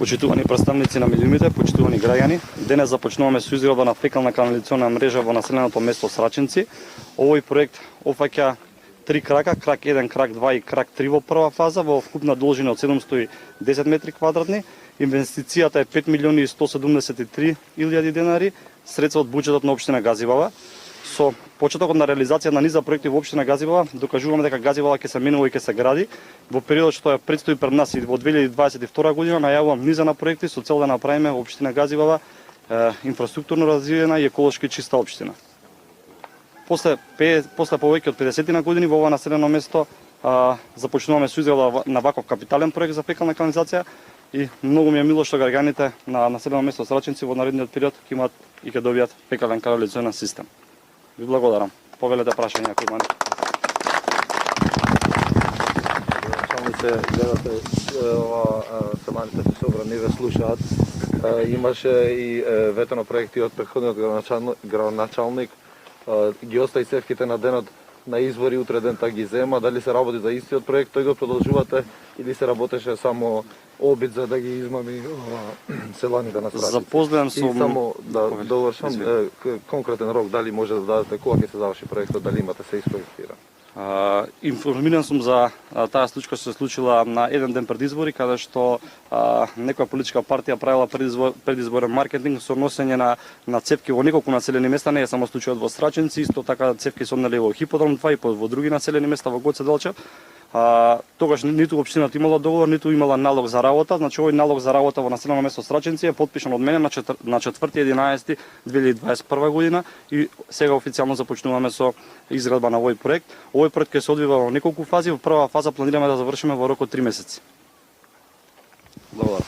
Почитувани представници на медиумите, почитувани граѓани, денес започнуваме со изградба на фекална канализациона мрежа во населеното место Срачинци. Овој проект опфаќа 3 крака, крак 1, крак 2 и крак 3 во прва фаза во вкупна должина од 710 метри квадратни. Инвестицијата е 5.173.000 денари, средства од буџетот на општина Газибала. Со почетокот на реализација на низа проекти во општина Газибала, докажуваме дека Газибала ќе се менува и ќе се гради. Во периодот што ја предстои пред нас и во 2022 година најавувам низа на проекти со цел да направиме општина Газибала инфраструктурно развиена и еколошки чиста општина. После повеќе од 50 на години во ова населено место започнуваме со изградба на ваков капитален проект за фекална канализација и многу ми е мило што граѓаните на населено место Срачинци во наредниот период ќе имаат и ќе добијат фекален канализационен систем. Ви благодарам. Повелете прашања ако имате. Началнице, гледате ова саманите се собрани ве слушаат. Имаше и ветено проекти од претходниот градоначалник. Ги остави цевките на денот на избори, утре ден ги зема. Дали се работи за истиот проект, тој го продолжувате или се работеше само обид за да ги измами селаните на Срачинци? Запознан сум. И само да довршам конкретен рок, дали може да дадете кога ќе се заврши проектот, дали имате се isprojektиран? Информиран сум за таа случка што се случила на еден ден пред избори, каде што некоја политичка партија правила предизборен маркетинг со носење на цевки во неколку населени места, не е само случајот во Срачинци, исто така цевки се однели во Хиподром 2 и во други населени места во Гоце Делчев. Тогаш ниту општината имала договор, ниту имала налог за работа, значи овој налог за работа во населено место Срачинци е потпишан од мене на 4.11.2021 година и сега официјално започнуваме со изградба на овој проект. Овој проект ќе се одвива во неколку фази, во прва фаза планираме да завршиме во рок од 3 месеци. Благодарам.